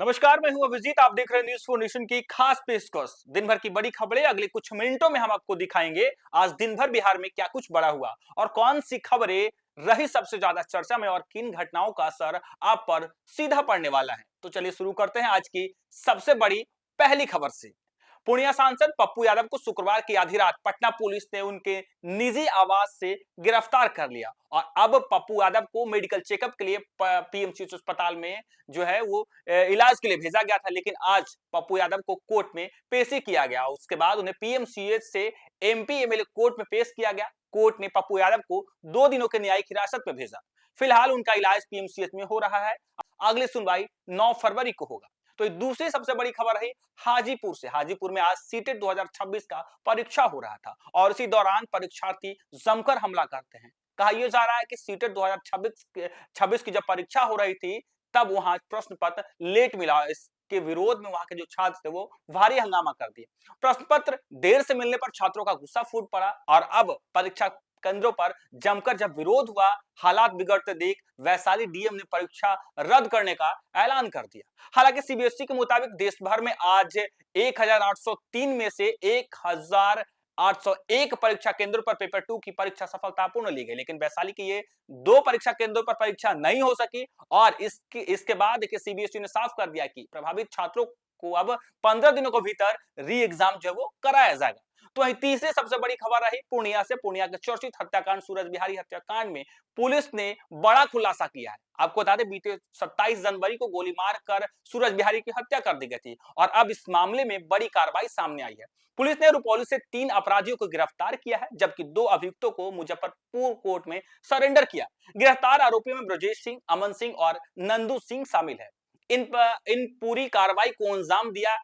नमस्कार, मैं हूं अभिजीत। आप देख रहे हैं न्यूज़ फॉर नेशन की खास पेशकश। दिन भर की बड़ी खबरें अगले कुछ मिनटों में हम आपको दिखाएंगे। आज दिन भर बिहार में क्या कुछ बड़ा हुआ और कौन सी खबरें रही सबसे ज्यादा चर्चा में और किन घटनाओं का असर आप पर सीधा पड़ने वाला है। तो चलिए शुरू करते हैं आज की सबसे बड़ी पहली खबर से। पूर्णिया सांसद पप्पू यादव को शुक्रवार की आधी रात पटना पुलिस ने उनके निजी आवास से गिरफ्तार कर लिया और अब पप्पू यादव को मेडिकल चेकअप के लिए पीएमसीएच अस्पताल में जो है वो इलाज के लिए भेजा गया था। लेकिन आज पप्पू यादव को कोर्ट में पेशी किया गया। उसके बाद उन्हें पीएमसीएच से एमपी एमएलए कोर्ट में पेश किया गया। कोर्ट ने पप्पू यादव को 2 दिनों के न्यायिक हिरासत में भेजा। फिलहाल उनका इलाज पीएमसीएच में हो रहा है। अगली सुनवाई 9 फरवरी को होगा। तो दूसरी सबसे बड़ी खबर रही हाजीपुर से। हाजीपुर में आज सीटेट 2026 का परीक्षा हो रहा था और इसी दौरान परीक्षार्थी जमकर हमला करते हैं। कहा यह जा रहा है कि सीटेट 2026 की जब परीक्षा हो रही थी तब वहां प्रश्न पत्र लेट मिला। इसके विरोध में वहां के जो छात्र थे वो भारी हंगामा कर दिए। प्रश्न पत्र देर से मिलने पर छात्रों का गुस्सा फूट पड़ा और अब परीक्षा केंद्रों पर जमकर जब विरोध हुआ, हालात बिगड़ते देख वैशाली डीएम ने परीक्षा रद्द करने का ऐलान कर दिया। हालांकि सीबीएसई के मुताबिक देश भर में आज 1803 में से 1801 परीक्षा केंद्रों पर पेपर 2 की परीक्षा सफलतापूर्ण ली गई। लेकिन वैशाली की ये 2 परीक्षा केंद्रों पर परीक्षा नहीं हो सकी और इसके बाद सीबीएसई ने साफ कर दिया कि प्रभावित छात्रों को अब 15 दिनों के भीतर री एग्जाम जो है वो कराया जाएगा। तो वहीं तीसरी सबसे बड़ी खबर रही पूर्णिया से। पूर्णिया के चर्चित हत्याकांड सूरज बिहारी हत्याकांड में पुलिस ने बड़ा खुलासा किया है। आपको बता दें बीते 27 जनवरी को गोली मारकर सूरज बिहारी की हत्या कर दी गई थी और अब इस मामले में बड़ी कार्रवाई सामने आई है। पुलिस ने रुपौली से 3 अपराधियों को गिरफ्तार किया है जबकि 2 अभियुक्तों को मुजफ्फरपुर कोर्ट में सरेंडर किया। गिरफ्तार आरोपियों में ब्रजेश सिंह, अमन सिंह और नंदू सिंह शामिल है। इन पूरी कार्रवाई को अंजाम दिया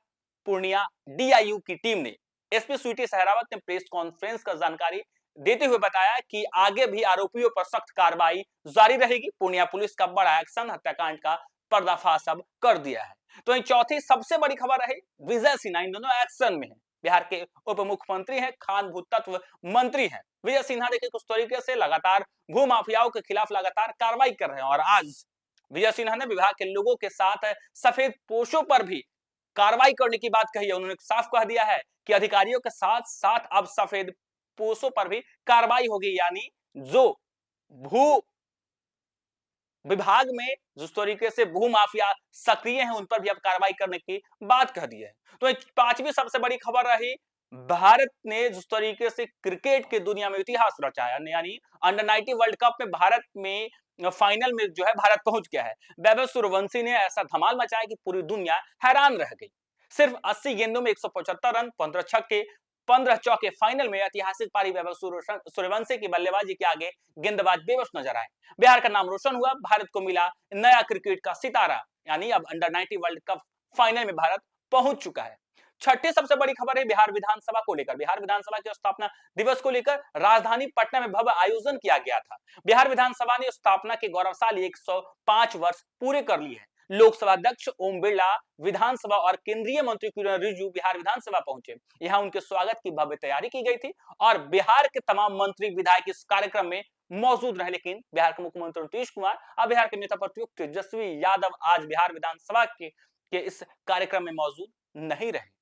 पूर्णिया डीआईयू की टीम ने। एसपी स्वीटी सहरावत ने प्रेस कॉन्फ्रेंस का जानकारी देते हुए बताया कि आगे भी आरोपियों पर सख्त कार्रवाई जारी रहेगी। पूर्णिया पुलिस का बड़ा एक्शन हत्याकांड का पर्दाफाश अब कर दिया है। तो इन चौथी सबसे बड़ी खबर रही विजय सिन्हा। इन दोनों एक्शन में है। बिहार के उप मुख्यमंत्री हैं, खान भूतत्व मंत्री हैं। विजय सिन्हा देखिए कुछ तरीके से लगातार भू माफियाओं के खिलाफ लगातार कार्रवाई कर रहे हैं और आज विजय सिन्हा ने विभाग के लोगों के साथ सफेद पोशों पर भी कार्रवाई करने की बात कही है। उन्होंने साफ कह दिया है कि अधिकारियों के साथ साथ अब सफेद पोशों पर भी कार्रवाई होगी, यानी जो भू विभाग में जिस तरीके से भू माफिया सक्रिय हैं उन पर भी अब कार्रवाई करने की बात कह दी है। तो पांचवी सबसे बड़ी खबर रही भारत ने जिस तरीके से क्रिकेट की दुनिया में इतिहास रचा है, यानी अंडर 90 वर्ल्ड कप में भारत में फाइनल में जो है भारत पहुंच गया है। वैभव सूर्यवंशी ने ऐसा धमाल मचाया कि पूरी दुनिया हैरान रह गई। सिर्फ 80 गेंदों में 175 रन, 15 छक्के, 15 चौके फाइनल में ऐतिहासिक पारी वैभव सूर्यवंशी की बल्लेबाजी के आगे गेंदबाज बेबस नजर आए। बिहार का नाम रोशन हुआ, भारत को मिला नया क्रिकेट का सितारा, यानी अब अंडर 90 वर्ल्ड कप फाइनल में भारत पहुंच चुका है। छठी सबसे बड़ी खबर है बिहार विधानसभा को लेकर। बिहार विधानसभा के स्थापना दिवस को लेकर राजधानी पटना में भव्य आयोजन किया गया था। बिहार विधानसभा ने स्थापना के गौरवशाली 105 वर्ष पूरे कर लिए हैं। लोकसभा अध्यक्ष ओम बिरला, विधानसभा और केंद्रीय मंत्री किरण रिजिजू बिहार विधानसभा पहुंचे। यहां उनके स्वागत की भव्य तैयारी की गई थी और बिहार के तमाम मंत्री विधायक इस कार्यक्रम में मौजूद रहे। लेकिन बिहार के मुख्यमंत्री नीतीश कुमार और बिहार के नेता प्रतिपक्ष तेजस्वी यादव आज बिहार विधानसभा के इस कार्यक्रम में मौजूद नहीं रहे।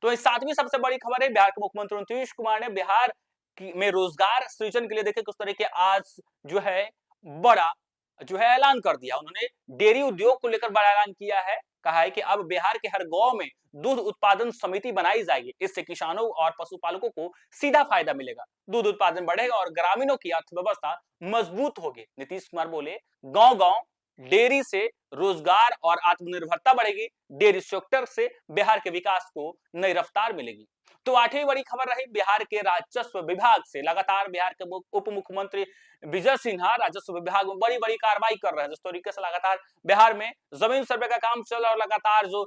तो इस सातवीं सबसे बड़ी खबर है बिहार के मुख्यमंत्री नीतीश कुमार ने बिहार में रोजगार सृजन के लिए देखिए किस तरह के आज जो है बड़ा जो है ऐलान कर दिया। उन्होंने डेयरी उद्योग को लेकर बड़ा ऐलान किया है। कहा है कि अब बिहार के हर गांव में दूध उत्पादन समिति बनाई जाएगी। इससे किसानों और पशुपालकों को सीधा फायदा मिलेगा, दूध उत्पादन बढ़ेगा और ग्रामीणों की अर्थव्यवस्था मजबूत होगी। नीतीश कुमार बोले गांव गांव डेयरी से रोजगार और आत्मनिर्भरता बढ़ेगी। डेयरी सेक्टर से बिहार के विकास को नई रफ्तार मिलेगी। तो आठवीं बड़ी खबर रही बिहार के राजस्व विभाग से। लगातार बिहार के उप मुख्यमंत्री विजय सिन्हा राजस्व विभाग में बड़ी बड़ी कार्रवाई कर रहे हैं। जिस तरीके से लगातार बिहार में जमीन सर्वे का काम चल रहा है और लगातार जो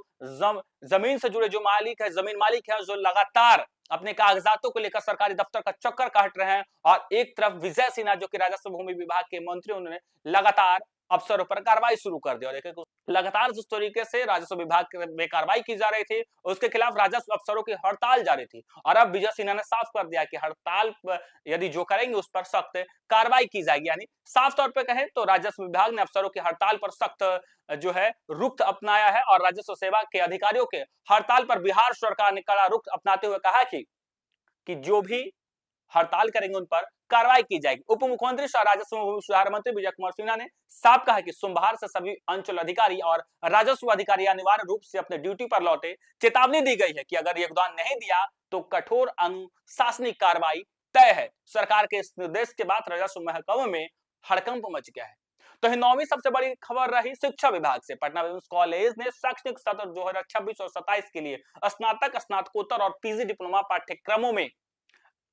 जमीन से जुड़े जो मालिक है, जमीन मालिक है, जो लगातार अपने कागजातों को लेकर सरकारी दफ्तर का चक्कर काट रहे हैं और एक तरफ विजय सिन्हा जो कि राजस्व भूमि विभाग के मंत्री, उन्होंने लगातार अफसरों पर कार्रवाई शुरू कर दी। और देखिए लगातार जिस तरीके से राजस्व विभाग में कार्रवाई की जा रही थी उसके खिलाफ राजस्व अफसरों की हड़ताल जारी थी और अब विजय सिन्हा ने साफ कर दिया कि हड़ताल यदि जो करेंगे उस पर सख्त कार्रवाई की जाएगी। यानी साफ तौर पर कहें तो राजस्व विभाग ने अफसरों की हड़ताल पर सख्त जो है रुख अपनाया है और राजस्व सेवा के अधिकारियों के हड़ताल पर बिहार सरकार ने कड़ा रुख अपनाते हुए कहा कि जो भी हड़ताल करेंगे उन पर कार्रवाई की जाएगी। उप मुख्यमंत्री सह राजस्व एवं भूमि सुधार मंत्री विजय कुमार सिन्हा ने साफ कहा कि सोमवार से सभी अंचल अधिकारी और राजस्व अधिकारी अनिवार्य रूप से अपने ड्यूटी पर लौटे। चेतावनी दी गई है कि अगर योगदान नहीं दिया तो कठोर अनुशासनिक कार्रवाई तय है। सरकार के इस निर्देश के बाद राजस्व महकमे में हड़कंप मच गया है। तो 9वीं सबसे बड़ी खबर रही शिक्षा विभाग से। पटना विमेंस कॉलेज ने शैक्षणिक सत्र 2026 और 27 के लिए स्नातक, स्नातकोत्तर और पीजी डिप्लोमा पाठ्यक्रमों में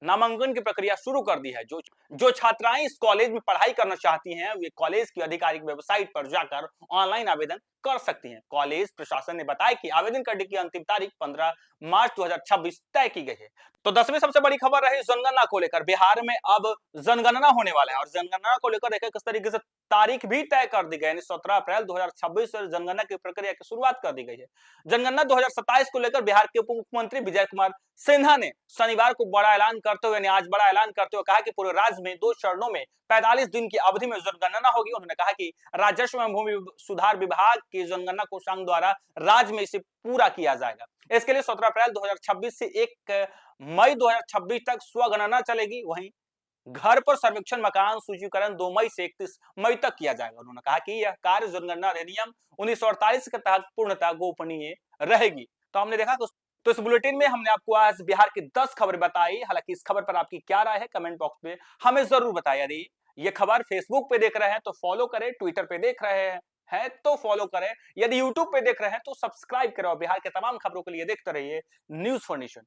नामांकन की प्रक्रिया शुरू कर दी है। जो छात्राएं इस कॉलेज में पढ़ाई करना चाहती हैं वे कॉलेज की आधिकारिक वेबसाइट पर जाकर ऑनलाइन आवेदन कर सकती हैं। कॉलेज प्रशासन ने बताया कि आवेदन करने की अंतिम तारीख 15 मार्च 2026 तय की गई है। तो 10वीं सबसे बड़ी खबर रही जनगणना को लेकर। बिहार में अब जनगणना होने वाला है और जनगणना को लेकर देखिए किस तरीके से तारीख भी तय कर दी गई है। 17 अप्रैल 2026 से जनगणना की प्रक्रिया की शुरुआत कर दी गई है। जनगणना 2027 को लेकर बिहार के उप मुख्यमंत्री विजय कुमार सिन्हा ने शनिवार को बड़ा ऐलान करते हुए आज बड़ा ऐलान करते हुए कहा कि पूरे राज्य में 2 चरणों में 45 दिन की अवधि में जनगणना होगी। उन्होंने कहा कि राजस्व एवं भूमि सुधार विभाग की जनगणना कोषांग द्वारा राज्य में इसे पूरा किया जाएगा। इसके लिए 17 अप्रैल 2026 से 1 मई 2026 तक स्वगणना चलेगी। वहीं घर पर सर्वेक्षण, मकान सूचीकरण 2 मई से 31 मई तक किया जाएगा। उन्होंने कहा कि यह कार्य जनगणना अधिनियम 1948 के तहत पूर्णतः गोपनीय रहेगी। तो हमने देखा तो इस बुलेटिन में हमने आपको आज बिहार की 10 खबरें बताई। हालांकि इस खबर पर आपकी क्या राय है कमेंट बॉक्स में हमें जरूर बताइए। यदि ये खबर फेसबुक पे देख रहे हैं तो फॉलो करें, ट्विटर पे देख रहे हैं तो फॉलो करें, यदि यूट्यूब पे देख रहे हैं तो सब्सक्राइब करें और बिहार के तमाम खबरों के लिए देखते रहिए न्यूज़ फॉर नेशन।